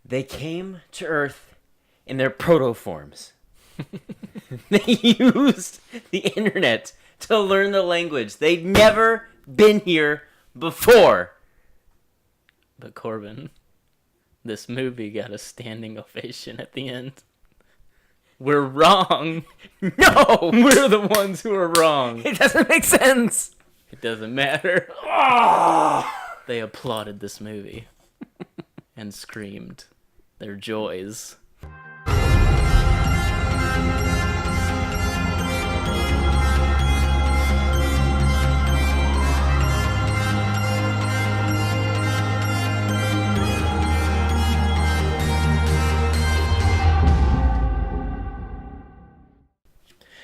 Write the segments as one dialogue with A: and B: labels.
A: They came to Earth in their protoforms. They used the internet to learn the language. They'd never been here before.
B: But Corbin, this movie got a standing ovation at the end. We're wrong.
A: No!
B: We're the ones who are wrong.
A: It doesn't make sense.
B: It doesn't matter.
A: Oh!
B: They applauded this movie and screamed their joys.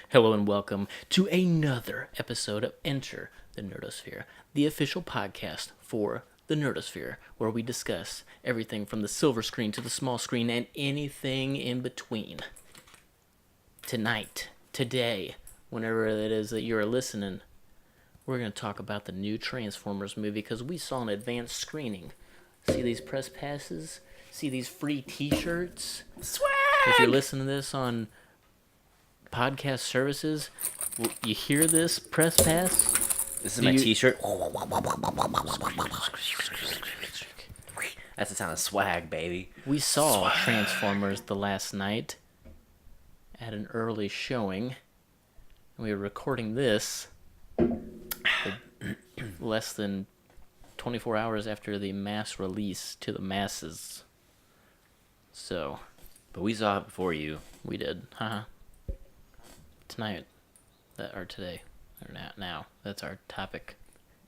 B: Hello and welcome to another episode of Enter the Nerdosphere, the official podcast for the Nerdosphere, where we discuss everything from the silver screen to the small screen and anything in between. Tonight, today, whenever it is that you are listening, we're going to talk about the new Transformers movie because we saw an advanced screening. See these press passes? See these free t-shirts?
A: Swag!
B: If you're listening to this on podcast services, you hear this press pass?
A: This is my t-shirt. That's the sound of swag, baby.
B: We saw Transformers the last night at an early showing. We were recording this less than 24 hours after the mass release to the masses. So,
A: But we saw it before you.
B: we did. Tonight, today, or now, that's our topic.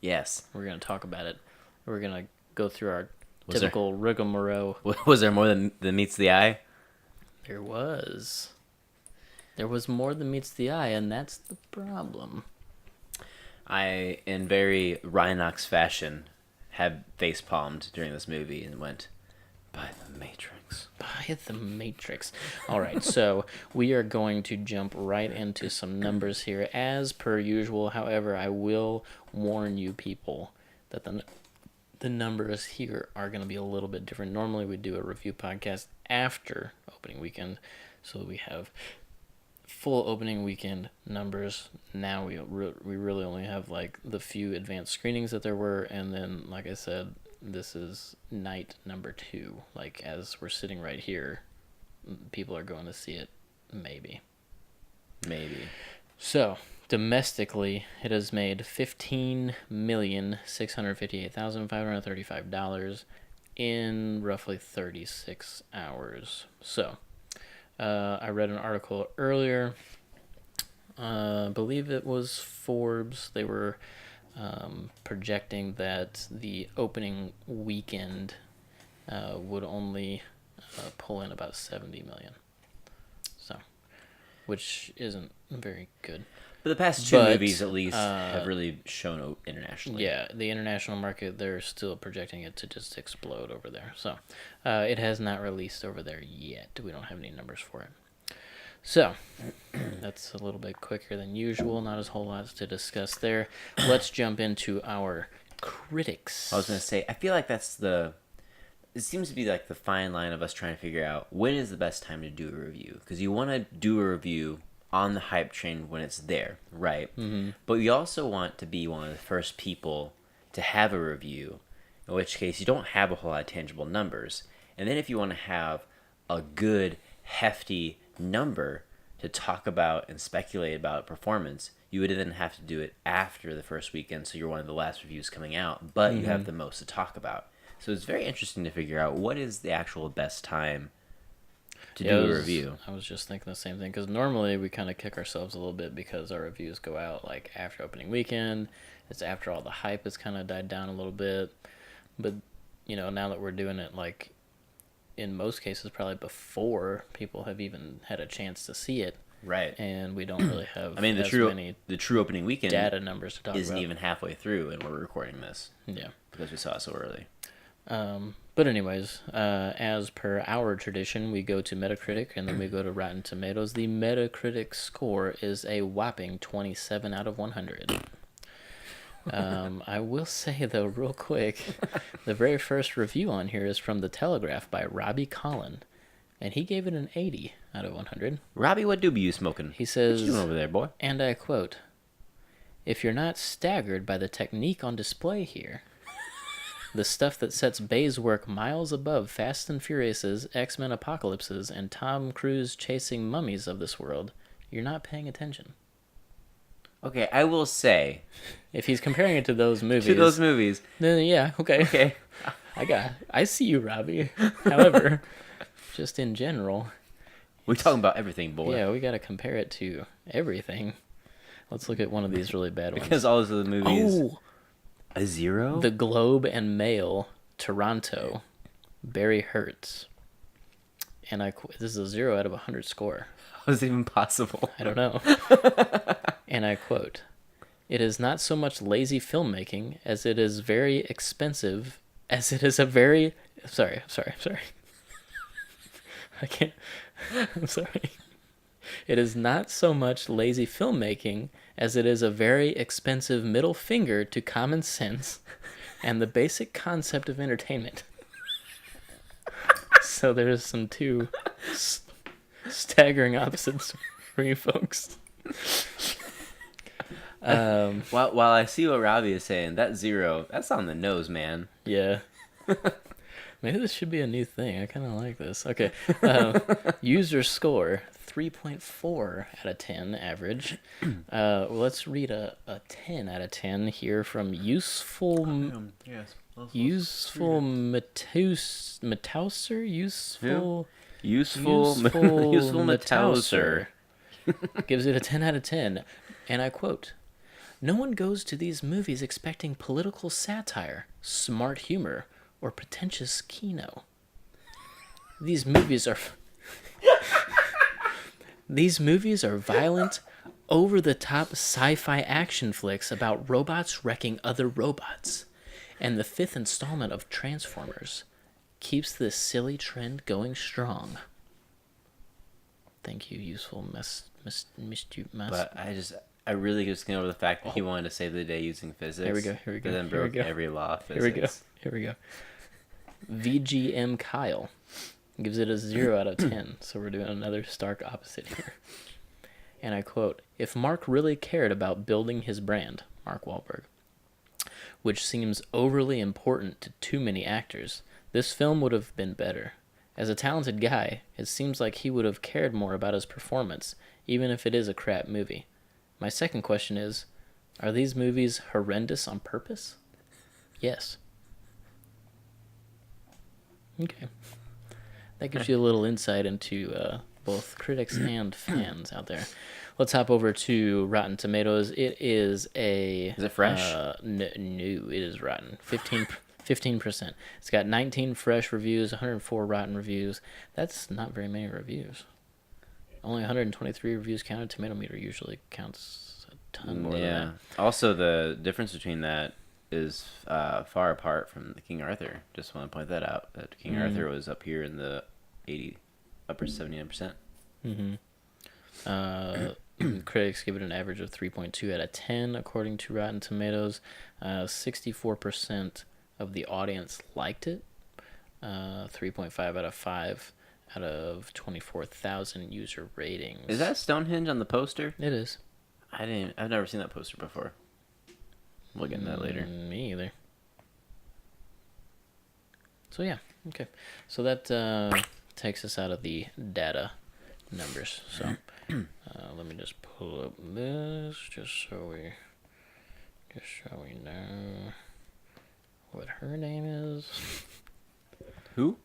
A: Yes.
B: We're going to talk about it. We're going to go through our
A: Was
B: typical rigmarole.
A: Was there more than meets the eye?
B: There was. There was more than meets the eye, and that's the problem.
A: I, in very Rhinox fashion, have facepalmed during this movie and went, by the Matrix.
B: By the Matrix. All right, so we are going to jump right into some numbers here, as per usual. However, I will warn you people that the numbers here are going to be a little bit different. Normally, we do a review podcast after opening weekend, so we have full opening weekend numbers. Now we really only have like the few advanced screenings that there were, and then, like I said, this is night number 2. Like, as we're sitting right here, people are going to see it, maybe. So, domestically, it has made $15,658,535 in roughly 36 hours. So, I read an article earlier. I believe it was Forbes. They were projecting that the opening weekend would only pull in about 70 million. So, which isn't very good.
A: But the past two movies, at least, have really shown internationally.
B: Yeah, the international market, they're still projecting it to just explode over there. So, it has not released over there yet. We don't have any numbers for it. So, that's a little bit quicker than usual. Not as whole lots to discuss there. Let's jump into our critics.
A: I was going to say, I feel like it seems to be like the fine line of us trying to figure out when is the best time to do a review. Because you want to do a review on the hype train when it's there, right? Mm-hmm. But you also want to be one of the first people to have a review, in which case you don't have a whole lot of tangible numbers. And then if you want to have a good, hefty number to talk about and speculate about performance, you would then have to do it after the first weekend, so you're one of the last reviews coming out, but you have the most to talk about. So it's very interesting to figure out what is the actual best time to do a review.
B: I was just thinking the same thing, because normally we kind of kick ourselves a little bit because our reviews go out like after opening weekend. It's after all the hype has kind of died down a little bit. But, now that we're doing it, like, in most cases, probably before people have even had a chance to see it.
A: Right.
B: And we don't really have
A: the true opening weekend
B: data numbers to talk
A: isn't
B: about.
A: even halfway through, and we're recording this.
B: Yeah.
A: Because we saw it so early.
B: But anyways, as per our tradition, we go to Metacritic and then we go to Rotten Tomatoes. The Metacritic score is a whopping 27 out of 100. I will say, though, real quick, the very first review on here is from The Telegraph by Robbie Collin, and he gave it an 80 out of 100.
A: Robbie, what doobie you smoking?
B: He says,
A: what you doing over there, boy?
B: and I quote, "If you're not staggered by the technique on display here, the stuff that sets Bay's work miles above Fast and Furious's, X-Men Apocalypses, and Tom Cruise chasing mummies of this world, you're not paying attention."
A: Okay, I will say
B: If he's comparing it to those movies, then yeah, okay. I see you, Robbie. However, just in general,
A: we're talking about everything, boy.
B: yeah, we got to compare it to everything. Let's look at one of these really bad ones.
A: Because all those other movies.
B: Oh,
A: A 0?
B: The Globe and Mail, Toronto, Barry Hertz. And this is a 0 out of 100 score.
A: How is it even possible?
B: I don't know. And I quote, "It is not so much lazy filmmaking as it is very expensive, as it is a very..." Sorry. I can't... I'm sorry. "It is not so much lazy filmmaking as it is a very expensive middle finger to common sense and the basic concept of entertainment." So there's some two staggering opposites for you folks.
A: While I see what Robbie is saying, that 0, that's on the nose, man.
B: Yeah. Maybe this should be a new thing. I kind of like this. Okay. User score, 3.4 out of 10 average. Let's read a 10 out of 10 here from Useful Matauser? Useful Matauser. Gives it a 10 out of 10. And I quote, "No one goes to these movies expecting political satire, smart humor, or pretentious kino. These movies are violent, over-the-top sci-fi action flicks about robots wrecking other robots. And the 5th installment of Transformers keeps this silly trend going strong. Thank you, Useful
A: But I really just get over the fact that he wanted to save the day using physics.
B: Here we go.
A: But then broke every law of physics.
B: Here we go. VGM Kyle gives it a 0 out of 10. So we're doing another stark opposite here. And I quote, "If Mark really cared about building his brand," Mark Wahlberg, "which seems overly important to too many actors, this film would have been better. As a talented guy, it seems like he would have cared more about his performance, even if it is a crap movie. My second question is, are these movies horrendous on purpose? Yes." Okay. That gives you a little insight into both critics and fans out there. Let's hop over to Rotten Tomatoes. It is a...
A: Is it fresh?
B: No, it is rotten. 15%. It's got 19 fresh reviews, 104 rotten reviews. That's not very many reviews. Only 123 reviews counted. Tomato meter usually counts a ton more than that.
A: Also, the difference between that is far apart from the King Arthur. Just want to point that out. That King Arthur was up here in the 80, upper 79%.
B: Critics give it an average of 3.2 out of 10, according to Rotten Tomatoes. 64% of the audience liked it. 3.5 out of 5 out of 24,000 user ratings.
A: Is that Stonehenge on the poster?
B: It is.
A: I've never seen that poster before. We'll get into that later.
B: Me either. So yeah, okay. So that takes us out of the data numbers. So let me just pull up this just so we know what her name is.
A: Who?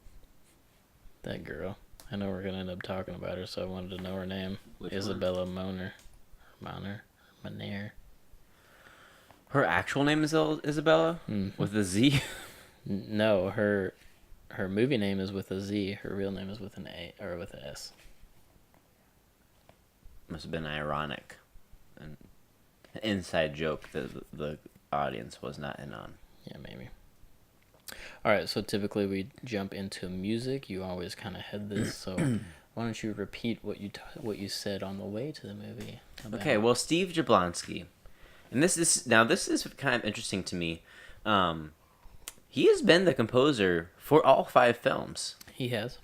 B: That girl. I know we're gonna end up talking about her, so I wanted to know her name.
A: Which
B: Isabella Moner.
A: Her actual name is Isabella? With a Z?
B: No, her movie name is with a Z. Her real name is with an A or with an S.
A: Must have been ironic. An inside joke that the audience was not in on.
B: Yeah, maybe. All right, so typically we jump into music. You always kind of head this, so why don't you repeat what you said on the way to the movie?
A: Okay, well, Steve Jablonsky And this is kind of interesting to me. He has been the composer for all 5 films.
B: He has.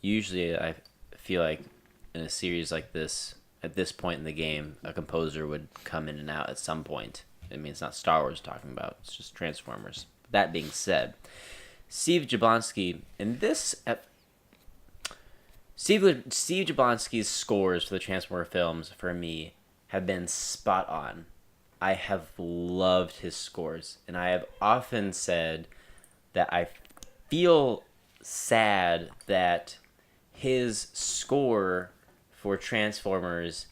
A: Usually, I feel like in a series like this, at this point in the game, a composer would come in and out at some point. I mean, it's not Star Wars talking about; it's just Transformers. That being said, Steve Jablonsky in this. Steve Jablonsky's scores for the Transformer films, for me, have been spot on. I have loved his scores, and I have often said that I feel sad that his score for Transformers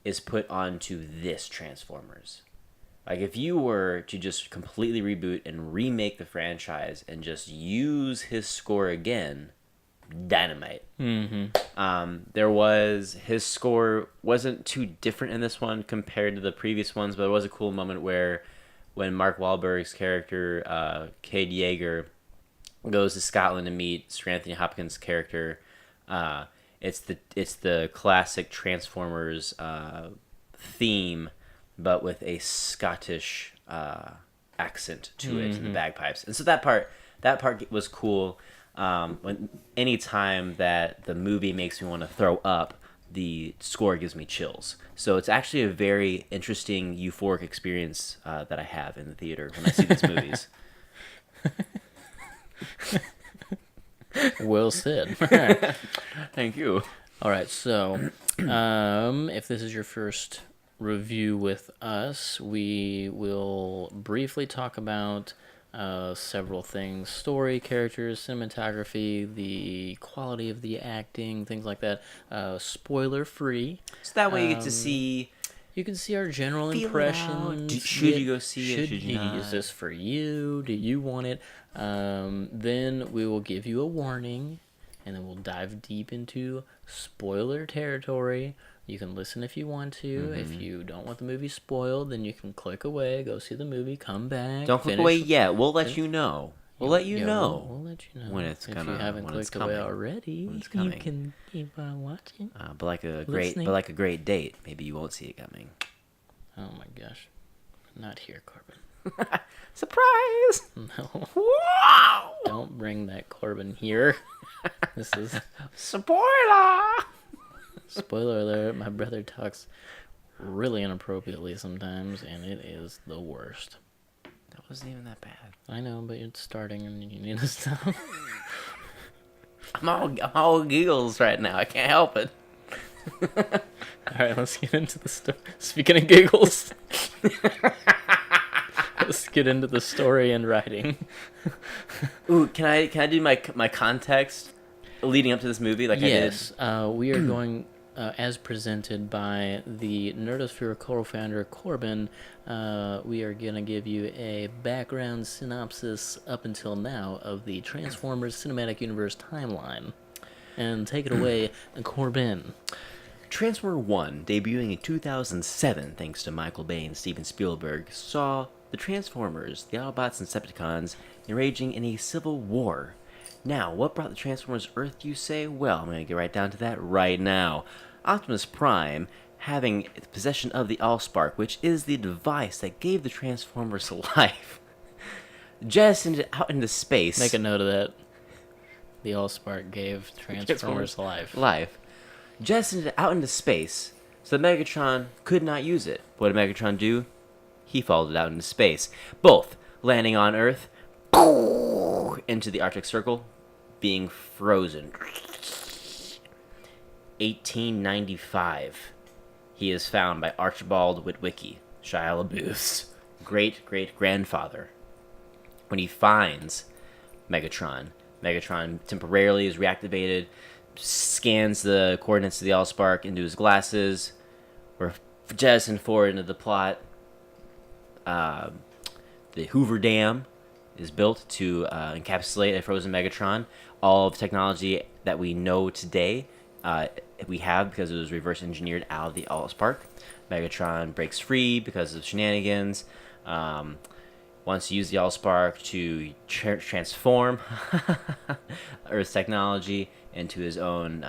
A: is put onto this Transformers. Like, if you were to just completely reboot and remake the franchise and just use his score again, dynamite. His score wasn't too different in this one compared to the previous ones, but there was a cool moment where when Mark Wahlberg's character, Cade Yeager, goes to Scotland to meet Sir Anthony Hopkins' character, it's the classic Transformers theme, but with a Scottish accent to it, and the bagpipes. And so that part was cool. Any time that the movie makes me want to throw up, the score gives me chills. So it's actually a very interesting, euphoric experience that I have in the theater when I see these movies.
B: Well said.
A: Thank you.
B: All right, so if this is your first review with us, we will briefly talk about several things: story, characters, cinematography, the quality of the acting, things like that. Spoiler free.
A: So that way you get to see.
B: You can see our general impressions.
A: Should you go see it? Should you not?
B: Is this for you? Do you want it? Then we will give you a warning, and then we'll dive deep into spoiler territory. You can listen if you want to. If you don't want the movie spoiled, then you can click away, go see the movie, come back.
A: Don't click away yet. We'll let you know. We'll let you know.
B: We'll let you know
A: when it's gonna.
B: If you haven't clicked away already, you can keep on watching.
A: But like a great date, maybe you won't see it coming.
B: Oh my gosh, not here, Corbin.
A: Surprise!
B: No.
A: Wow!
B: Don't bring that Corbin here. This is
A: spoiler.
B: Spoiler alert, my brother talks really inappropriately sometimes, and it is the worst.
A: That wasn't even that bad.
B: I know, but it's starting and you need to stop.
A: I'm all giggles right now. I can't help it.
B: Alright, let's get into the story. Speaking of giggles, let's get into the story and writing.
A: Ooh, can I do my context leading up to this movie?
B: Yes, we are going as presented by the Nerdosphere co-founder Corbin. We are gonna give you a background synopsis up until now of the Transformers Cinematic Universe timeline, and take it away, Corbin.
A: Transformer 1, debuting in 2007 thanks to Michael Bay and Steven Spielberg, saw the Transformers, the Autobots and Decepticons, enraging in a civil war. Now, what brought the Transformers Earth, you say? Well, I'm going to get right down to that right now. Optimus Prime, having possession of the Allspark, which is the device that gave the Transformers life, jettisoned it out into space.
B: Make a note of that. The Allspark gave Transformers life.
A: Jettisoned it out into space, so Megatron could not use it. What did Megatron do? He followed it out into space. Both landing on Earth, into the Arctic Circle, being frozen. 1895. He is found by Archibald Witwicky, Shia LaBeouf's great-great-grandfather. When he finds Megatron temporarily is reactivated, scans the coordinates of the Allspark into his glasses. We're jettisoned forward into the plot. The Hoover Dam is built to encapsulate a frozen Megatron. All of the technology that we know today we have because it was reverse engineered out of the Allspark. Megatron breaks free because of shenanigans. Wants to use the Allspark to transform Earth's technology into his own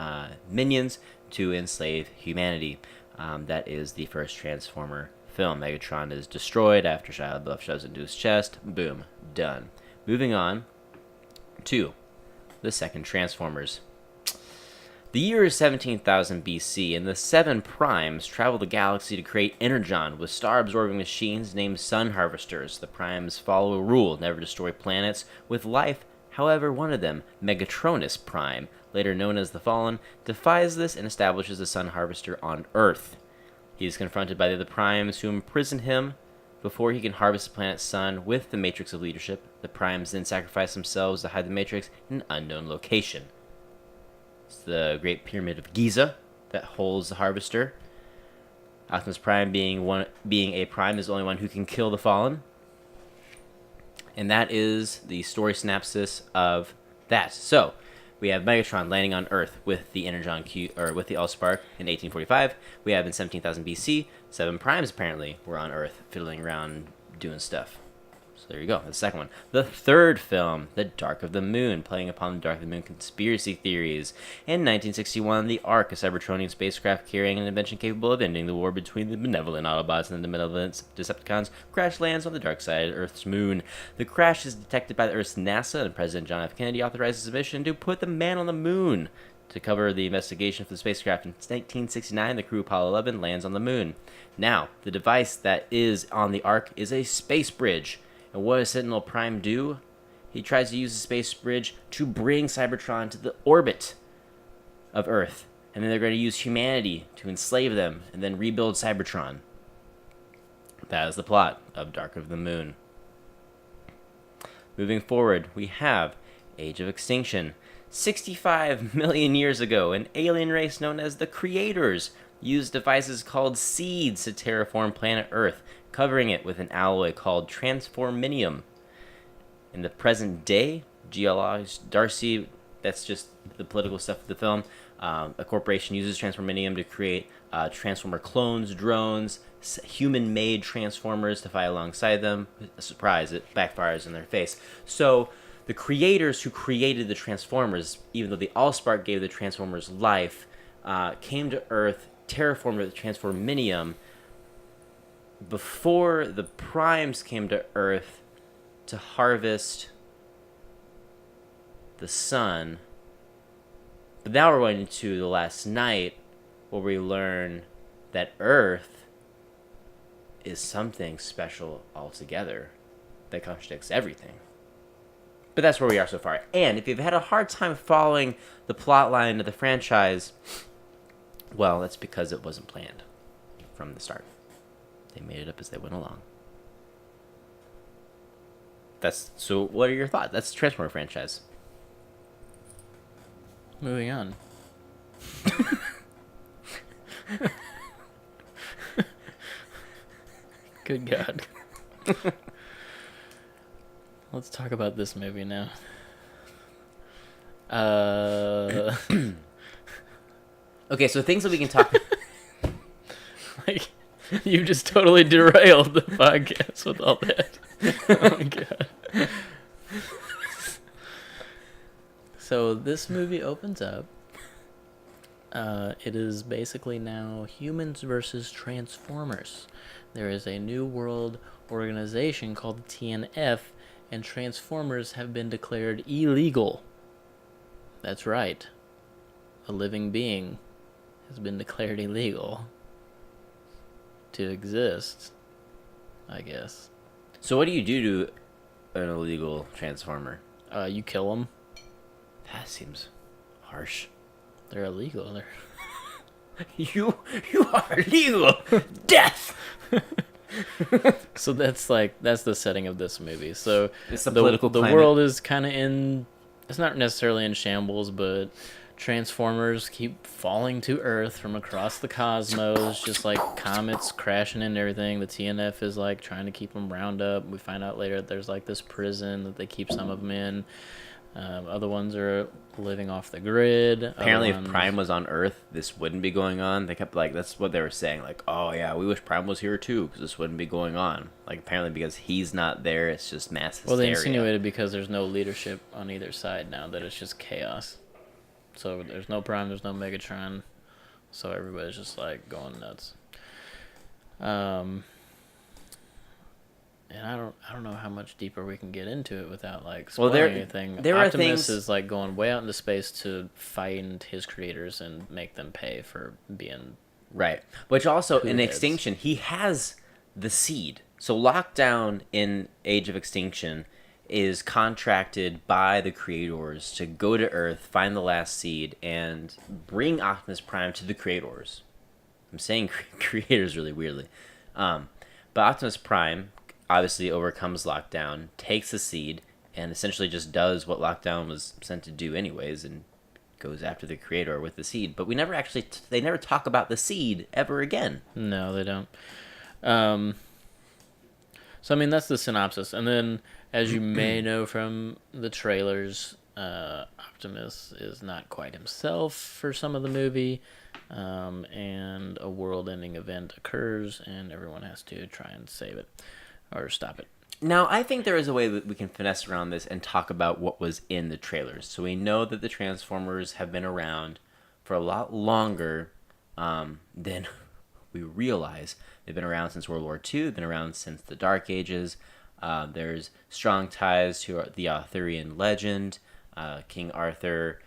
A: minions to enslave humanity. That is the first Transformer film. Megatron is destroyed after Shia LaBeouf shoves it into his chest. Boom. Done. Moving on to the second Transformers. The year is 17,000 BC, and the Seven Primes travel the galaxy to create Energon with star-absorbing machines named Sun Harvesters. The Primes follow a rule, never destroy planets with life. However, one of them, Megatronus Prime, later known as the Fallen, defies this and establishes the Sun Harvester on Earth. He is confronted by the other Primes, who imprison him before he can harvest the planet's sun with the Matrix of Leadership. The Primes then sacrifice themselves to hide the Matrix in an unknown location. It's the Great Pyramid of Giza that holds the Harvester. Optimus Prime, being a Prime, is the only one who can kill the Fallen. And that is the story synopsis of that. So, we have Megatron landing on Earth with the Energon with the Allspark in 1845. We have in 17,000 BC, Seven Primes apparently were on Earth fiddling around doing stuff. So there you go, the second one. The third film, The Dark of the Moon, playing upon the Dark of the Moon conspiracy theories. In 1961, the Ark, a Cybertronian spacecraft carrying an invention capable of ending the war between the benevolent Autobots and the benevolent Decepticons, crash lands on the dark side of Earth's moon. The crash is detected by the Earth's NASA, and President John F. Kennedy authorizes a mission to put the man on the moon. To cover the investigation for the spacecraft in 1969, the crew Apollo 11 lands on the moon. Now, the device that is on the Ark is a space bridge. And what does Sentinel Prime do? He tries to use the space bridge to bring Cybertron to the orbit of Earth. And then they're going to use humanity to enslave them and then rebuild Cybertron. That is the plot of Dark of the Moon. Moving forward, we have Age of Extinction. 65 million years ago, an alien race known as the Creators used devices called seeds to terraform planet Earth, covering it with an alloy called transforminium. In the present day, geologist Darcy, that's just the political stuff of the film, a corporation uses transforminium to create transformer clones, drones, human-made transformers to fight alongside them. A surprise, it backfires in their face. So the creators who created the Transformers, even though the Allspark gave the Transformers life, came to Earth, terraformed with transforminium before the Primes came to Earth to harvest the sun. But now we're going into the last night, where we learn that Earth is something special altogether that contradicts everything. But that's where we are so far. And if you've had a hard time following the plot line of the franchise, well, that's because it wasn't planned from the start. They made it up as they went along. So what are your thoughts? That's the Transformer franchise.
B: Moving on. Good God. Let's talk about this movie now.
A: Okay, so things that we can talk...
B: Like, you just totally derailed the podcast with all that. Oh my God. So this movie opens up. It is basically now humans versus Transformers. There is a new world organization called the TNF, and Transformers have been declared illegal. That's right. A living being has been declared illegal to exist, I guess.
A: So what do you do to an illegal Transformer?
B: You kill them.
A: That seems harsh.
B: They're illegal. They're
A: You are illegal. Death.
B: So that's the setting of this movie. So
A: It's the political
B: the
A: climate.
B: world is kind of it's not necessarily in shambles, but Transformers keep falling to Earth from across the cosmos, just like comets crashing into everything. The TNF is like trying to keep them round up. We find out later that there's like this prison that they keep some of them in. Other ones are living off the grid.
A: Apparently, if Prime was on Earth, this wouldn't be going on. They kept that's what they were saying. Like, oh yeah, we wish Prime was here too, because this wouldn't be going on. Like, apparently because he's not there, it's just mass hysteria.
B: Well, they insinuated because there's no leadership on either side now, that it's just chaos. So there's no Prime, there's no Megatron, so everybody's just like going nuts. and I don't know how much deeper we can get into it without like
A: Well,
B: spoiling anything.
A: there are
B: Optimus
A: things.
B: is like going way out into space to find his creators and make them pay for being
A: Right. Which also, in
B: Poodheads.
A: Extinction, he has the seed. So Lockdown in Age of Extinction is contracted by the creators to go to Earth, find the last seed, and bring Optimus Prime to the creators. I'm saying creators really weirdly. But Optimus Prime obviously overcomes Lockdown, takes the seed, and essentially just does what Lockdown was sent to do anyways, and goes after the creator with the seed. But we never actually, they never talk about the seed ever again.
B: No, they don't. So I mean that's the synopsis, and then as you may know from the trailers, Optimus is not quite himself for some of the movie, and a world-ending event occurs, and everyone has to try and save it or stop it.
A: Now, I think there is a way that we can finesse around this and talk about what was in the trailers. So we know that the Transformers have been around for a lot longer than we realize. They've been around since World War II. They've been around since the Dark Ages. There's strong ties to the Arthurian legend. King Arthur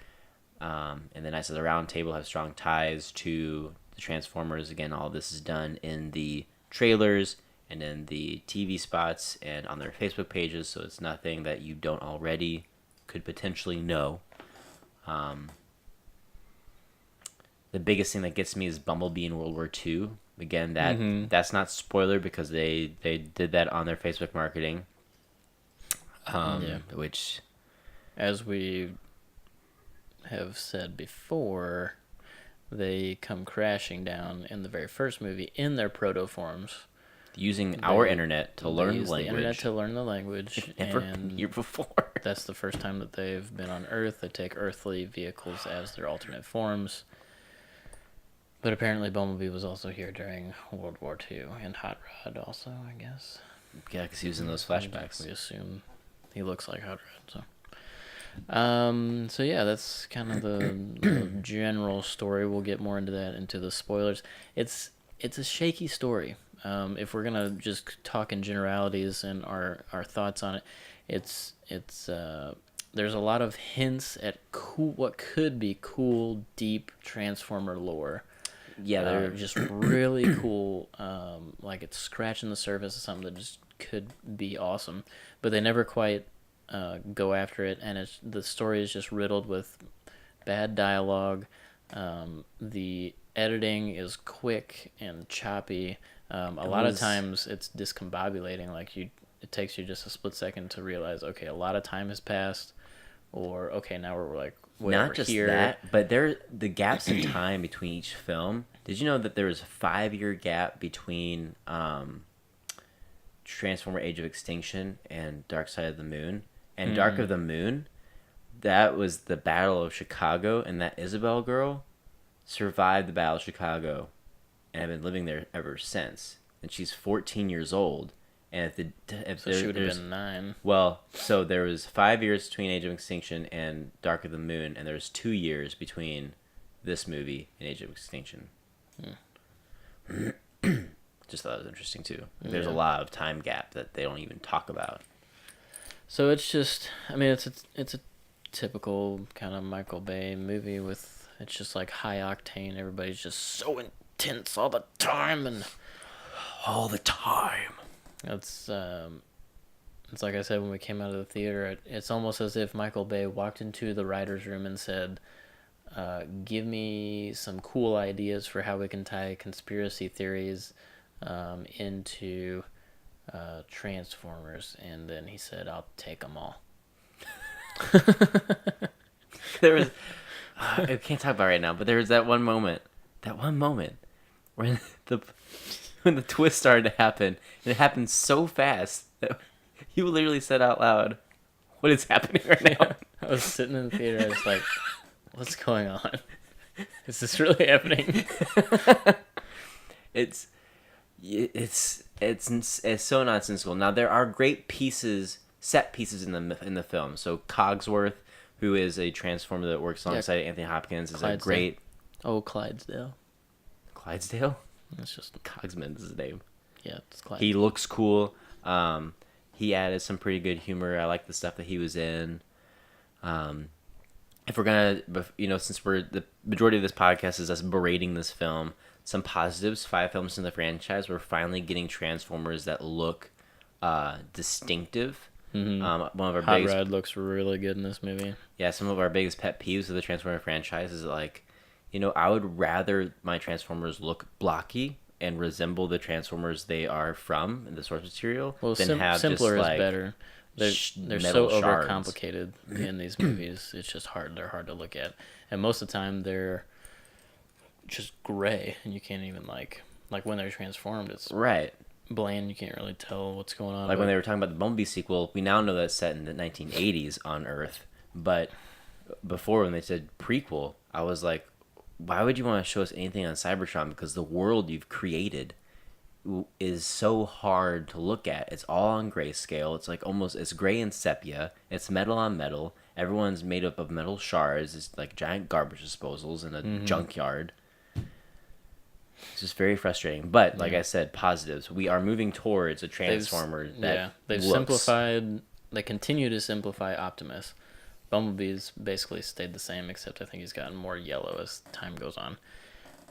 A: and the Knights of the Round Table have strong ties to the Transformers. Again, all this is done in the trailers and in the TV spots and on their Facebook pages, so it's nothing that you don't already could potentially know. The biggest thing that gets me is Bumblebee in World War II. Again, that's not spoiler because they did that on their Facebook marketing. Which,
B: as we have said before, they come crashing down in the very first movie in their proto forms.
A: Using our internet to learn
B: use
A: language.
B: the internet to learn the language.
A: Never been here before.
B: That's the first time that they've been on Earth. They take earthly vehicles as their alternate forms. But apparently Bumblebee was also here during World War II, and Hot Rod also, I guess.
A: Yeah, because he was in those flashbacks.
B: We assume he looks like Hot Rod, so yeah, that's kind of the general story. We'll get more into that, into the spoilers. It's a shaky story. If we're gonna just talk in generalities and our thoughts on it, it's there's a lot of hints at what could be cool, deep Transformer lore.
A: Yeah,
B: They're just really cool. Like it's scratching the surface of something that just could be awesome, but they never quite go after it, and the story is just riddled with bad dialogue. The editing is quick and choppy. A lot of times it's discombobulating. Like it takes you just a split second to realize, okay, a lot of time has passed, or okay, now we're like way
A: not
B: over
A: just
B: here.
A: that, but the gaps in time between each film. Did you know that there was a 5-year gap between Transformer: Age of Extinction and Dark Side of the Moon? And Dark of the Moon, that was the Battle of Chicago, and that Isabel girl survived the Battle of Chicago and have been living there ever since. And she's 14 years old. And
B: So she would have been 9.
A: Well, so there was 5 years between Age of Extinction and Dark of the Moon, and there's 2 years between this movie and Age of Extinction. Just thought it was interesting too. There's a lot of time gap that they don't even talk about.
B: So it's just, I mean, it's a typical kind of Michael Bay movie with, it's just like high octane. Everybody's just so intense all the time, and
A: All the time.
B: it's like I said when we came out of the theater. It's almost as if Michael Bay walked into the writers' room and said, "Give me some cool ideas for how we can tie conspiracy theories into Transformers," and then he said, "I'll take them all."
A: There was, I can't talk about it right now, but there was that one moment when the twist started to happen, and it happened so fast that you literally said out loud, "What is happening right now?"
B: I was sitting in the theater. I was like, "What's going on? Is this really happening?"
A: It's so nonsensical. Now there are great set pieces in the film. So Cogsworth, who is a Transformer that works alongside Anthony Hopkins, is a great.
B: Oh, Clydesdale.
A: Clydesdale?
B: It's just
A: Cogsman is his name.
B: yeah, it's Clydesdale.
A: He looks cool. He added some pretty good humor. I like the stuff that he was in. If we're gonna, since we're the majority of this podcast is us berating this film, some positives. 5 films in the franchise, we're finally getting Transformers that look distinctive. One of our
B: Hot
A: biggest,
B: Rod looks really good in this movie.
A: yeah, some of our biggest pet peeves of the Transformer franchise is like, I would rather my Transformers look blocky and resemble the Transformers they are from in the source material
B: Well,
A: than have
B: simpler
A: just
B: is
A: like
B: better. They're
A: metal
B: so
A: shards.
B: overcomplicated in these movies. It's just hard. They're hard to look at, and most of the time they're just gray, and you can't even like when they're transformed. It's
A: Right.
B: bland. You can't really tell what's going on.
A: Like when they were talking about the Bumblebee sequel, we now know that's set in the 1980s on Earth. But before, when they said prequel, I was like, why would you want to show us anything on Cybertron? Because the world you've created is so hard to look at. It's all on grayscale. It's like it's gray and sepia. It's metal on metal. Everyone's made up of metal shards. It's like giant garbage disposals in a junkyard. It's just very frustrating. But like I said, positives. We are moving towards a Transformer
B: they've
A: looks...
B: simplified. They continue to simplify Optimus. Bumblebee's basically stayed the same, except I think he's gotten more yellow as time goes on.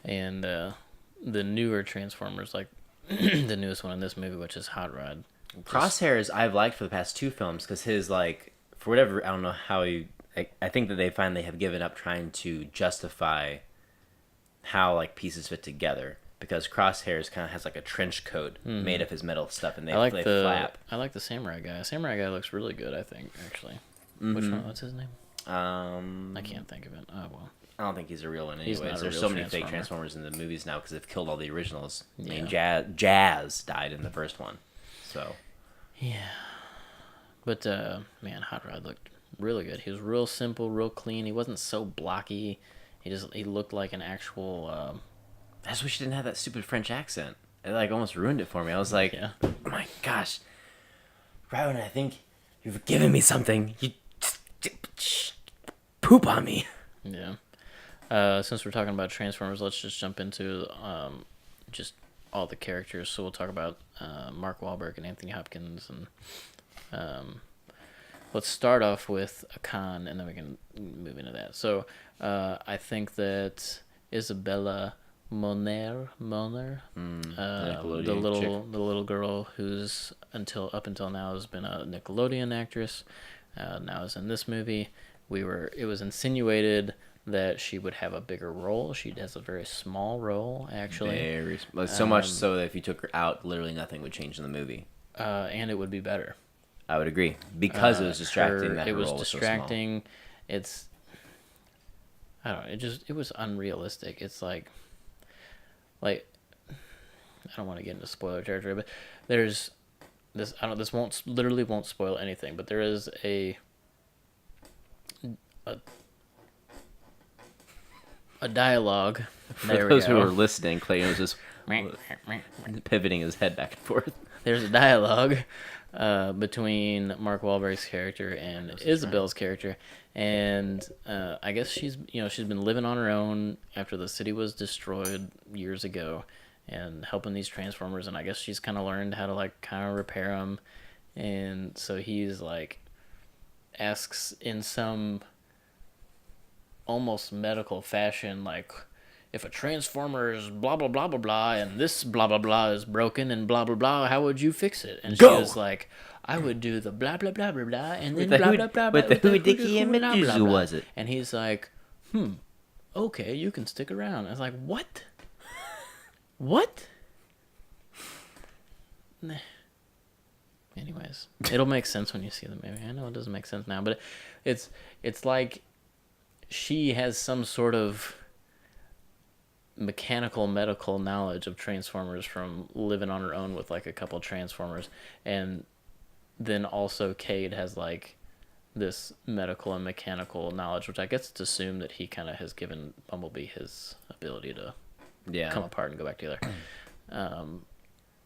B: And the newer Transformers, like the newest one in this movie, which is Hot Rod.
A: Crosshairs I've liked for the past 2 films because his, like, for whatever, I don't know how I think that they finally have given up trying to justify how, like, pieces fit together. Because Crosshairs kind of has, like, a trench coat made of his metal stuff, and they flap.
B: I like the Samurai guy. Samurai guy looks really good, I think, actually. Which one? What's his name? I can't think of it. Oh, well.
A: I don't think he's a real one
B: He's
A: anyways.
B: not a
A: There's
B: real
A: so many fake
B: Transformer.
A: Transformers in the movies now because they've killed all the originals.
B: Yeah.
A: I mean, Jazz died in the first one. So.
B: Yeah. But, man, Hot Rod looked really good. He was real simple, real clean. He wasn't so blocky. He looked like an actual...
A: I just wish he didn't have that stupid French accent. It, like, almost ruined it for me. I was like, oh my gosh. Right when I think you've given me something, you poop on me.
B: Yeah. Since we're talking about Transformers, let's just jump into just all the characters. So we'll talk about Mark Wahlberg and Anthony Hopkins, and let's start off with Khan, and then we can move into that. So I think that Isabella Moner, the little girl who's up until now has been a Nickelodeon actress, now is in this movie. It was insinuated that she would have a bigger role. She has a very small role, actually.
A: So much so that if you took her out, literally nothing would change in the movie.
B: And it would be better.
A: I would agree because it was distracting.
B: It was distracting. It's, I don't know. It was unrealistic. It's like I don't want to get into spoiler territory, but there's this. I don't. This literally won't spoil anything. But there is a dialogue.
A: For those who are listening, Clayton was just pivoting his head back and forth.
B: There's a dialogue between Mark Wahlberg's character and Isabel's character, and I guess she's been living on her own after the city was destroyed years ago, and helping these Transformers, and I guess she's kind of learned how to like kind of repair them, and so he's like asks in some almost medical fashion, like, if a Transformer is blah blah blah blah blah and this blah blah blah is broken and blah blah blah, how would you fix it? And she was like, I would do the blah blah blah blah blah and then blah blah blah. But the who dicky and who was it? And he's like, okay, you can stick around. I was like, what? What? Anyways, it'll make sense when you see the movie. I know it doesn't make sense now, but it's like she has some sort of mechanical medical knowledge of Transformers from living on her own with like a couple Transformers, and then also Cade has like this medical and mechanical knowledge, which I guess it's assumed that he kind of has given Bumblebee his ability to come apart and go back together.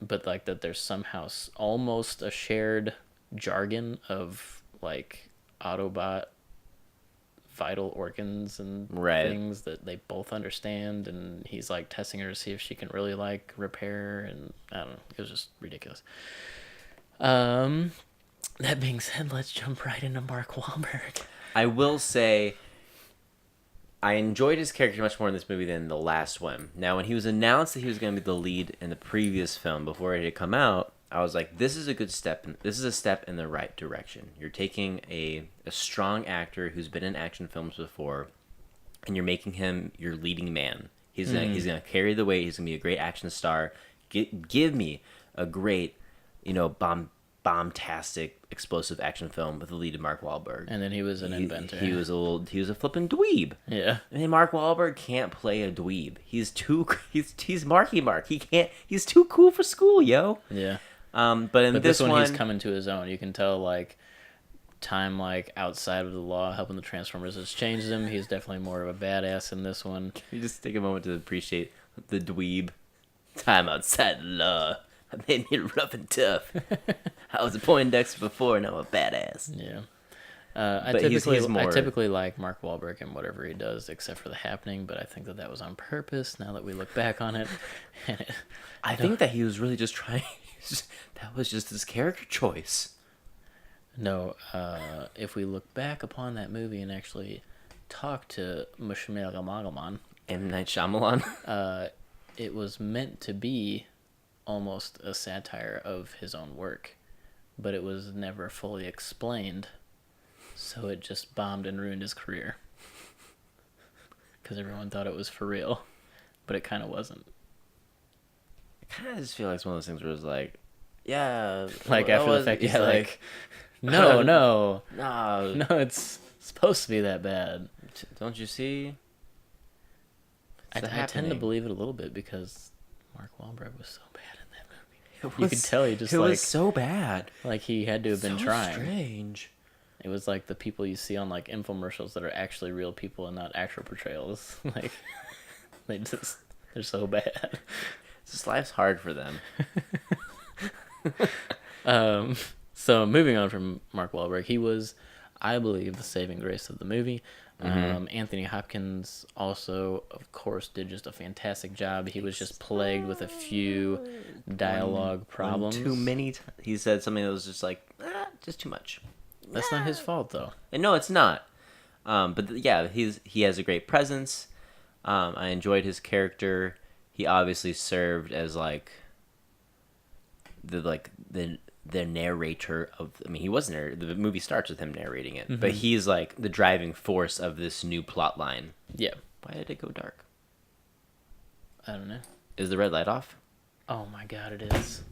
B: But like that there's somehow almost a shared jargon of like Autobot vital organs and things that they both understand, and he's like testing her to see if she can really like repair, and I don't know, it was just ridiculous. That being said, let's jump right into Mark Wahlberg.
A: I will say, I enjoyed his character much more in this movie than the last one. Now, when he was announced that he was going to be the lead in the previous film before it had come out, I was like, this is a good step. This is a step in the right direction. You're taking a strong actor who's been in action films before, and you're making him your leading man. He's gonna carry the weight. He's gonna be a great action star. Give me a great, bombastic, explosive action film with the lead of Mark Wahlberg.
B: And then he was an inventor.
A: He was a flippin' dweeb.
B: Yeah.
A: And Mark Wahlberg can't play a dweeb. He's Marky Mark. He can't. He's too cool for school, yo.
B: Yeah.
A: But in
B: this one, he's coming to his own. You can tell, like, time, like, outside of the law, helping the Transformers has changed him. He's definitely more of a badass in this one.
A: You just take a moment to appreciate the dweeb. Time outside the law. I made me rough and tough. I was a Poindexter before, now I'm a badass.
B: Yeah.
A: I
B: typically like Mark Wahlberg and whatever he does, except for The Happening, but I think that was on purpose now that we look back on it.
A: I think that he was really just trying... That was just his character choice.
B: No, if we look back upon that movie and actually talk to Mushmilamagalman,
A: M. Night Shyamalan,
B: it was meant to be almost a satire of his own work, but it was never fully explained, so it just bombed and ruined his career. Because everyone thought it was for real, but it kind of wasn't.
A: I kind of just feel like it's one of those things where it's like, yeah,
B: like after the fact, he's like, no, it's supposed to be that bad.
A: Don't you see?
B: I tend to believe it a little bit because Mark Wahlberg was so bad in that movie. You could tell he just
A: was so bad.
B: Like he had to have been trying.
A: Strange.
B: It was like the people you see on like infomercials that are actually real people and not actual portrayals. Like they're so bad.
A: This life's hard for them.
B: So moving on from Mark Wahlberg, he was, I believe, the saving grace of the movie. Anthony Hopkins also, of course, did just a fantastic job. He was just plagued with a few dialogue problems.
A: Too many. He said something that was just like, just too much.
B: That's not his fault, though.
A: And no, it's not. But yeah, he has a great presence. I enjoyed his character. He obviously served as like the narrator of. I mean, he was the movie starts with him narrating it, but he's like the driving force of this new plot line.
B: Yeah.
A: Why did it go dark?
B: I don't know.
A: Is the red light off?
B: Oh my god, it is.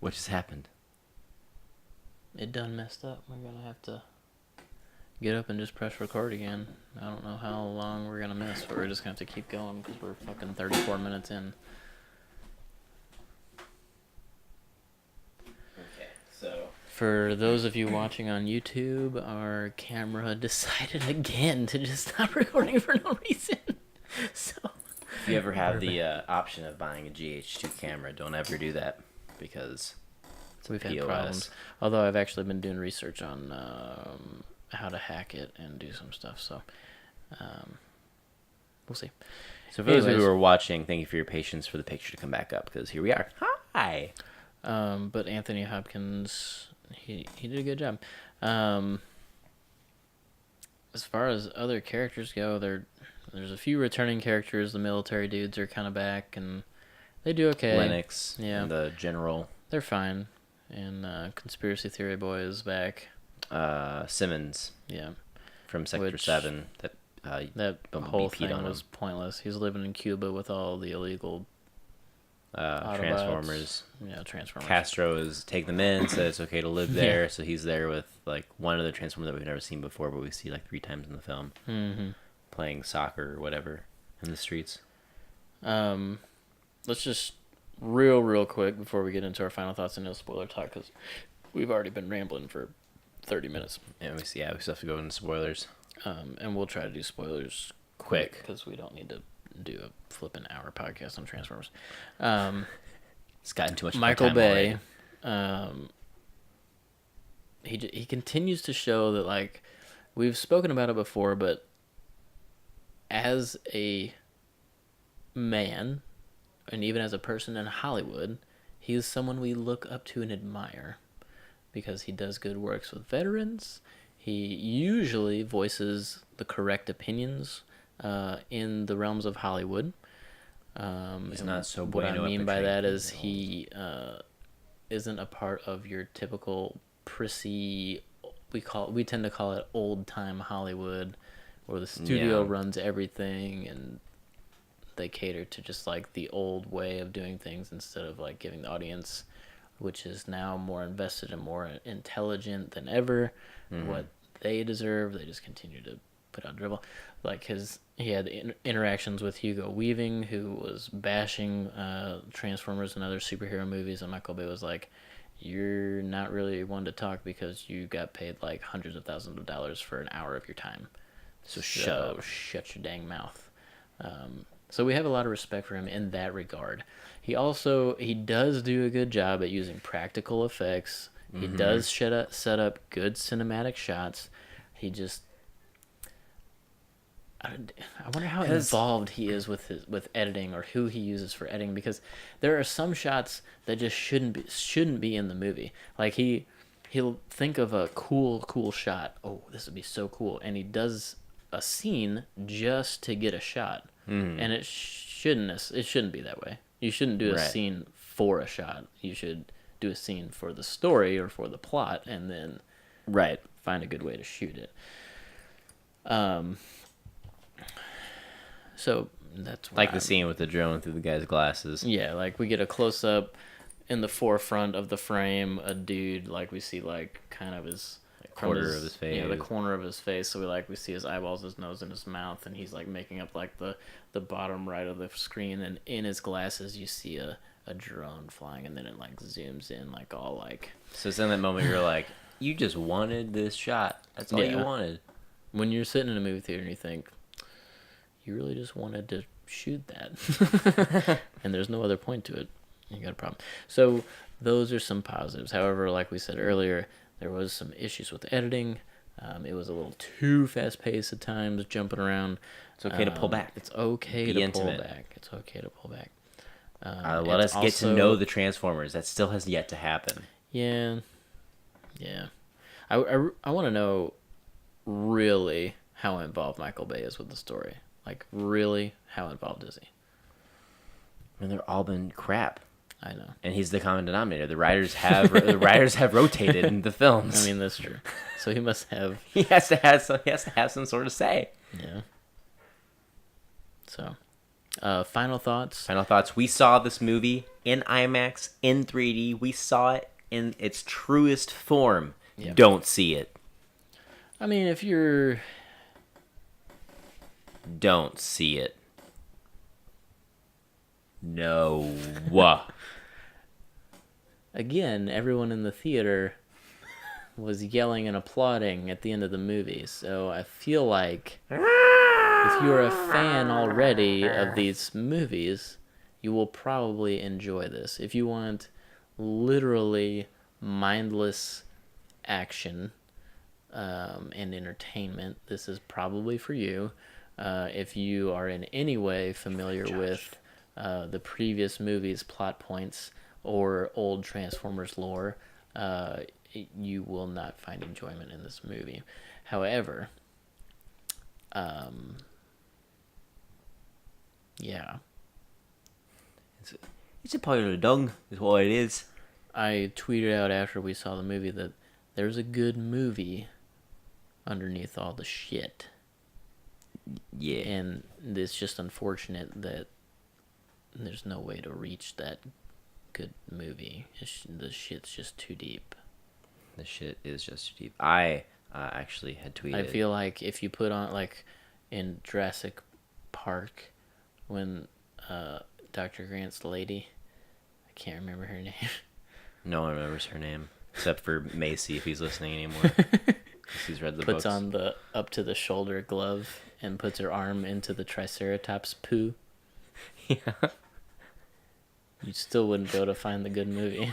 A: What just happened?
B: It done messed up. We're gonna have to get up and just press record again. I don't know how long we're gonna miss, but we're just gonna have to keep going because we're fucking 34 minutes in.
A: Okay, so
B: for those of you watching on YouTube, our camera decided again to just stop recording for no reason. So
A: if you ever have the option of buying a GH2 camera, don't ever do that because
B: we've had problems. Although I've actually been doing research on how to hack it and do some stuff, so we'll see.
A: So for those of you who are watching, thank you for your patience for the picture to come back up, because here we are. Hi!
B: But Anthony Hopkins, he did a good job. As far as other characters go, there's a few returning characters. The military dudes are kind of back, and they do okay.
A: Lennox,
B: yeah,
A: and the general.
B: They're fine. And Conspiracy Theory Boy is back.
A: Simmons.
B: Yeah.
A: From Sector 7.
B: That whole thing was pointless. He's living in Cuba with all the illegal
A: Transformers.
B: Yeah, Transformers.
A: Castro is take them in, said it's okay to live there, so he's there with like one of the Transformers that we've never seen before, but we see like 3 times in the film. Playing soccer or whatever in the streets.
B: Let's just real quick before we get into our final thoughts and no spoiler talk, because we've already been rambling for 30 minutes.
A: And we still have to go into spoilers.
B: And we'll try to do spoilers quick because we don't need to do a flipping hour podcast on Transformers.
A: It's gotten too much.
B: Michael Bay. He continues to show that, like, we've spoken about it before, but as a man, and even as a person in Hollywood, he is someone we look up to and admire because he does good works with veterans. He usually voices the correct opinions in the realms of Hollywood.
A: He's not so
B: what I
A: bueno at
B: mean by
A: portraying
B: that is
A: criminals.
B: he isn't a part of your typical prissy. We tend to call it old time Hollywood, where the studio runs everything and they cater to just like the old way of doing things instead of like giving the audience, which is now more invested and more intelligent than ever, what they deserve. They just continue to put out dribble. Like he had interactions with Hugo Weaving, who was bashing Transformers and other superhero movies, and Michael Bay was like, "You're not really one to talk because you got paid like hundreds of thousands of dollars for an hour of your time. So shut your dang mouth." So we have a lot of respect for him in that regard. He does do a good job at using practical effects. He does set up good cinematic shots. He just, I wonder how involved he is with editing, or who he uses for editing, because there are some shots that just shouldn't be in the movie. Like he'll think of a cool shot. Oh, this would be so cool, and he does a scene just to get a shot, and it shouldn't be that way. You shouldn't do a scene for a shot. You should do a scene for the story or for the plot, and then find a good way to shoot it. So that's
A: like the scene with the drone through the guy's glasses.
B: Yeah, like we get a close up in the forefront of the frame, a dude, like we see like kind of his
A: quarter of his face.
B: Yeah, the corner of his face. So we see his eyeballs, his nose, and his mouth, and he's like making up like the bottom right of the screen, and in his glasses you see a drone flying, and then it like zooms in like all like.
A: So it's in that moment you're like, you just wanted this shot. That's all you wanted.
B: When you're sitting in a movie theater and you think, you really just wanted to shoot that, and there's no other point to it, you got a problem. So those are some positives. However, like we said earlier, there was some issues with the editing. It was a little too fast paced at times, jumping around.
A: It's okay to pull back.
B: It's okay to pull back. It's okay to pull back.
A: Let us get to know the Transformers. That still has yet to happen.
B: Yeah. I want to know really how involved Michael Bay is with the story. Like, really, how involved is he?
A: I mean, they've all been crap.
B: I know.
A: And he's the common denominator. The writers have rotated in the films.
B: I mean, that's true. So he must have.
A: He has to have some sort of say.
B: Yeah. So, final thoughts.
A: Final thoughts. We saw this movie in IMAX in 3D. We saw it in its truest form. Yeah. Don't see it.
B: I mean, if you're.
A: Don't see it. No.
B: Again, everyone in the theater was yelling and applauding at the end of the movie. So I feel like if you're a fan already of these movies, you will probably enjoy this. If you want literally mindless action and entertainment, this is probably for you. If you are in any way familiar with the previous movies' plot points or old Transformers lore, you will not find enjoyment in this movie. However, yeah.
A: It's a pile of dung, is what it is.
B: I tweeted out after we saw the movie that there's a good movie underneath all the shit.
A: Yeah.
B: And it's just unfortunate that there's no way to reach that good movie. The shit's just too deep.
A: The shit is just too deep. I actually had tweeted.
B: I feel like if you put on, like, in Jurassic Park, when Dr. Grant's lady, I can't remember her name.
A: No one remembers her name, except for Macy, if he's listening anymore. He's read the books.
B: Puts on the up-to-the-shoulder glove and puts her arm into the Triceratops poo.
A: Yeah.
B: You still wouldn't go to find the good movie.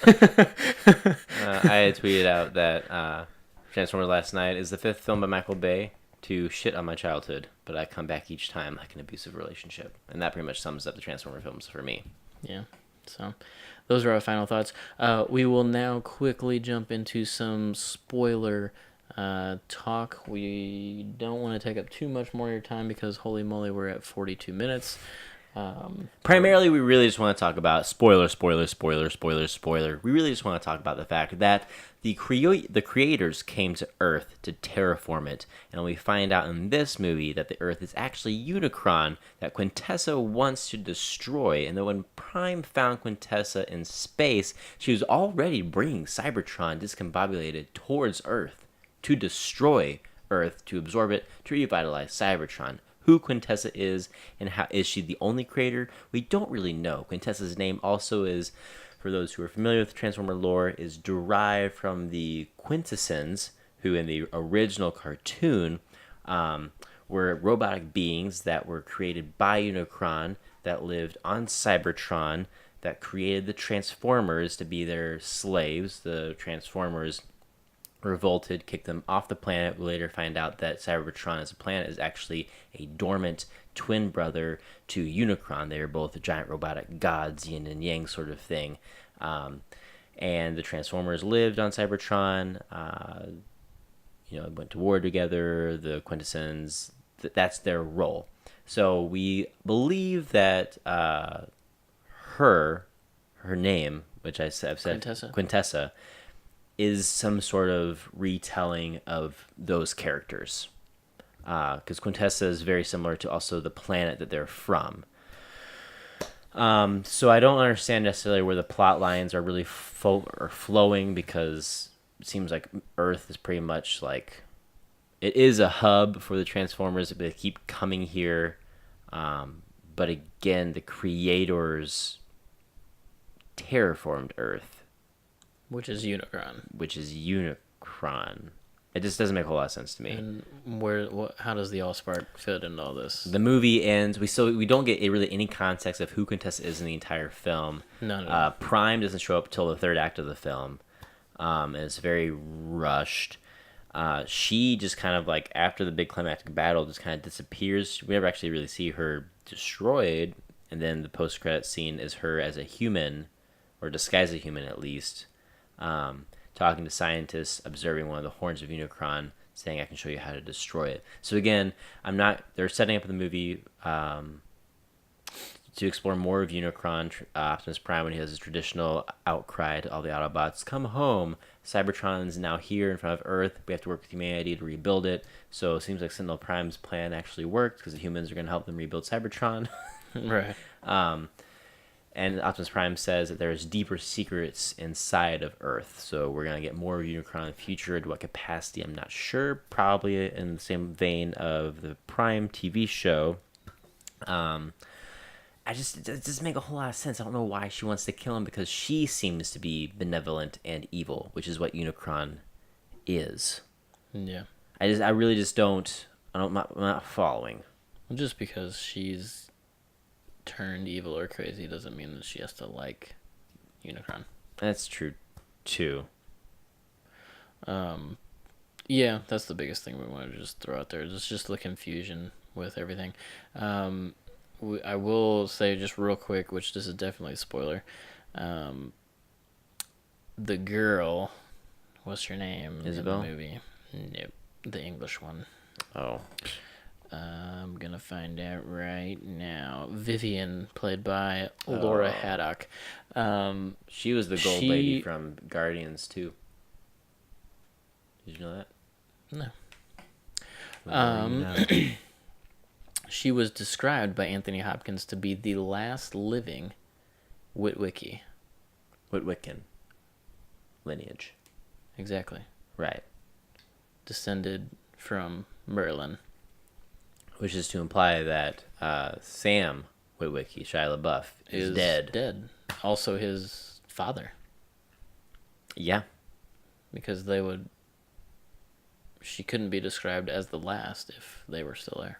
A: I had tweeted out that Transformers Last Night is the 5th film by Michael Bay. to shit on my childhood, but I come back each time like an abusive relationship. And that pretty much sums up the Transformer films for me.
B: Yeah. So those are our final thoughts. We will now quickly jump into some spoiler talk. We don't want to take up too much more of your time because holy moly, we're at 42 minutes.
A: Primarily, we really just want to talk about spoiler. We really just want to talk about the fact that the creators came to Earth to terraform it, and we find out in this movie that the Earth is actually Unicron that Quintessa wants to destroy, and that when Prime found Quintessa in space, she was already bringing Cybertron discombobulated towards Earth to destroy Earth, to absorb it, to revitalize Cybertron. Who Quintessa is and how is she the only creator? We don't really know. Quintessa's name also is, for those who are familiar with Transformer lore, is derived from the Quintessons, who in the original cartoon were robotic beings that were created by Unicron that lived on Cybertron that created the Transformers to be their slaves. The Transformers revolted, kicked them off the planet. We later find out that Cybertron as a planet is actually a dormant twin brother to Unicron. They are both giant robotic gods, yin and yang sort of thing. And the Transformers lived on Cybertron, went to war together. The Quintessons, that's their role. So we believe that her name, which I've said, Quintessa, is some sort of retelling of those characters. Because Quintessa is very similar to also the planet that they're from. So I don't understand necessarily where the plot lines are really flowing, because it seems like Earth is pretty much like... It is a hub for the Transformers, but they keep coming here. But again, the creators terraformed Earth.
B: Which is Unicron.
A: It just doesn't make a whole lot of sense to me.
B: And how does the Allspark fit into all this?
A: The movie ends. We don't get really any context of who Quintessa is in the entire film.
B: No.
A: Prime doesn't show up till the third act of the film. And it's very rushed. She just kind of like, after the big climactic battle, just kind of disappears. We never actually really see her destroyed. And then the post-credit scene is her as a human, or disguised as a human at least, talking to scientists, observing one of the horns of Unicron, saying, "I can show you how to destroy it." So again, they're setting up the movie to explore more of Unicron, Optimus Prime, when he has his traditional outcry to all the Autobots, "Come home! Cybertron's now here in front of Earth. We have to work with humanity to rebuild it." So it seems like Sentinel Prime's plan actually worked, because the humans are going to help them rebuild Cybertron.
B: Right.
A: And Optimus Prime says that there's deeper secrets inside of Earth. So we're going to get more of Unicron in the future. To what capacity, I'm not sure. Probably in the same vein of the Prime TV show. It doesn't make a whole lot of sense. I don't know why she wants to kill him, because she seems to be benevolent and evil, which is what Unicron is.
B: Yeah.
A: I really just don't... I'm not following.
B: Just because she's turned evil or crazy doesn't mean that she has to like Unicron.
A: That's true too.
B: Yeah, that's the biggest thing we wanted to just throw out there. It's just the confusion with everything. I will say just real quick, which this is definitely a spoiler. The girl, what's her name?
A: Isabel?
B: In the movie? Nope, the English one.
A: Oh.
B: I'm gonna find out right now. Vivian, played by Laura Haddock.
A: She was the gold lady from Guardians too. Did you know that?
B: No. She was described by Anthony Hopkins to be the last living Witwicky.
A: Witwican lineage.
B: Exactly.
A: Right.
B: Descended from Merlin.
A: Which is to imply that Sam Witwicky, Shia LaBeouf, is dead.
B: Also his father.
A: Yeah.
B: Because she couldn't be described as the last if they were still there.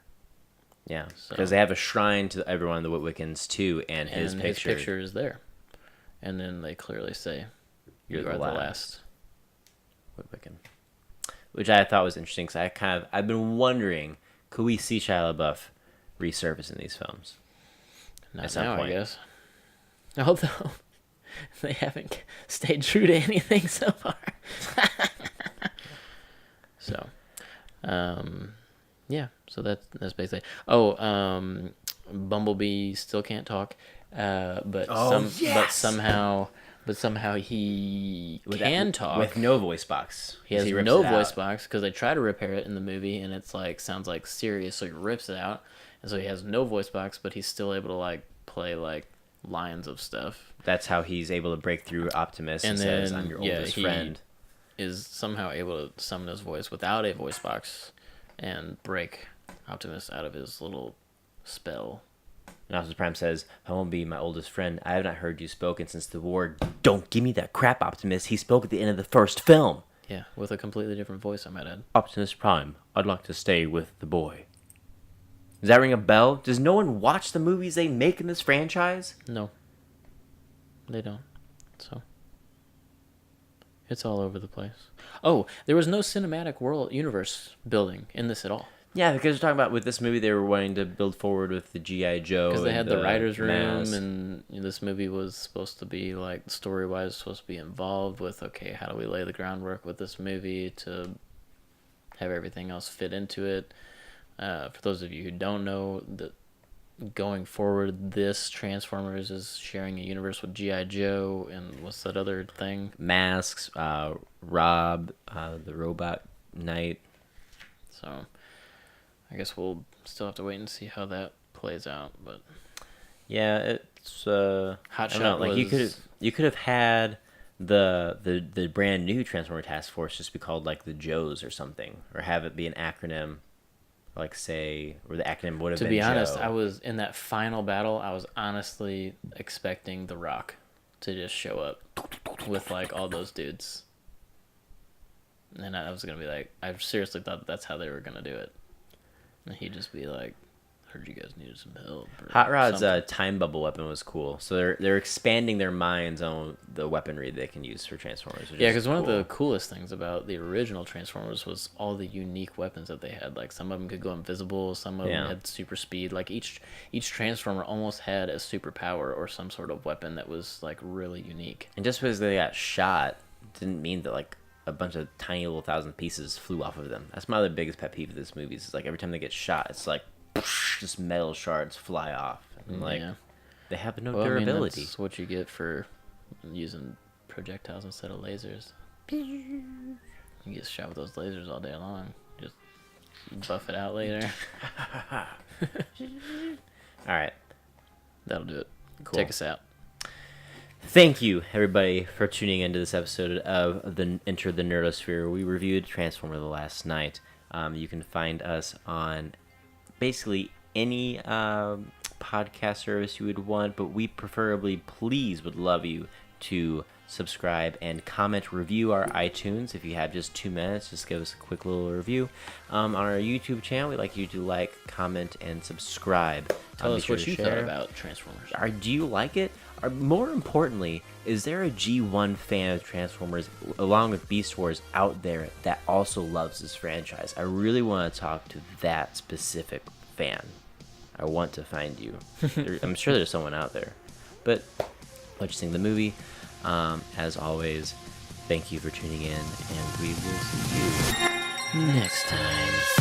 A: Yeah, because they have a shrine to everyone, the Witwickens too, and his
B: picture is there. And then they clearly say, "You are the last."
A: Witwican. which I thought was interesting because I've been wondering, could we see Shia LaBeouf resurface in these films?
B: Not at some now, point. I guess. Although they haven't stayed true to anything so far. So, yeah. So that's basically. Bumblebee still can't talk, but somehow he can talk
A: with no voice box.
B: He has no voice box because they try to repair it in the movie, and it's like sounds like serious, so he rips it out, and so he has no voice box, but he's still able to like play like lines of stuff.
A: That's how he's able to break through Optimus and says, "I'm your oldest friend."
B: Is somehow able to summon his voice without a voice box and break Optimus out of his little spell.
A: And Optimus Prime says, "I won't be my oldest friend. I have not heard you spoken since the war." Don't give me that crap, Optimus. He spoke at the end of the first film.
B: Yeah, with a completely different voice, I might add.
A: Optimus Prime, I'd like to stay with the boy. Does that ring a bell? Does no one watch the movies they make in this franchise?
B: No. They don't. So it's all over the place. Oh, there was no cinematic world universe building in this at all.
A: Yeah, because we're talking about with this movie, they were wanting to build forward with the G.I. Joe.
B: Because they had the writer's room, and this movie was supposed to be, like, story-wise, supposed to be involved with, okay, how do we lay the groundwork with this movie to have everything else fit into it. For those of you who don't know, that going forward, this Transformers is sharing a universe with G.I. Joe, and what's that other thing?
A: Masks, Rob, the Robot Knight.
B: So I guess we'll still have to wait and see how that plays out, but
A: yeah, it's
B: Hot Shot.
A: Like you could have had the brand new Transformer Task Force just be called like the Joes or something, or have it be an acronym, like say, or the acronym would have been.
B: To be honest,
A: Joe.
B: I was in that final battle. I was honestly expecting The Rock to just show up with like all those dudes, and I was gonna be like, I seriously thought that's how they were gonna do it. And he'd just be like, heard you guys needed some help.
A: Hot Rod's time bubble weapon was cool. So they're expanding their minds on the weaponry they can use for Transformers.
B: Yeah, because one of the coolest things about the original Transformers was all the unique weapons that they had. Like some of them could go invisible, some of them had super speed. Like each Transformer almost had a superpower or some sort of weapon that was like really unique.
A: And just because they got shot didn't mean that like a bunch of tiny little 1,000 pieces flew off of them. That's my other biggest pet peeve of this movie. Is like every time they get shot, it's like just metal shards fly off. And like they have no durability. I mean,
B: that's what you get for using projectiles instead of lasers. You get shot with those lasers all day long. Just buff it out later.
A: All right,
B: that'll do it.
A: Cool.
B: Take us out.
A: Thank you, everybody, for tuning into this episode of Enter the Nerdosphere. We reviewed Transformer the last night. You can find us on basically any podcast service you would want, but we preferably would love you to subscribe and comment, review our iTunes. If you have just 2 minutes, just give us a quick little review. On our YouTube channel, we'd like you to like, comment, and subscribe.
B: Tell us what you thought about Transformers.
A: Do you like it? Or more importantly, is there a G1 fan of Transformers, along with Beast Wars, out there that also loves this franchise? I really want to talk to that specific fan. I want to find you. I'm sure there's someone out there. But what you think of the movie? As always, thank you for tuning in, and we will see you next time.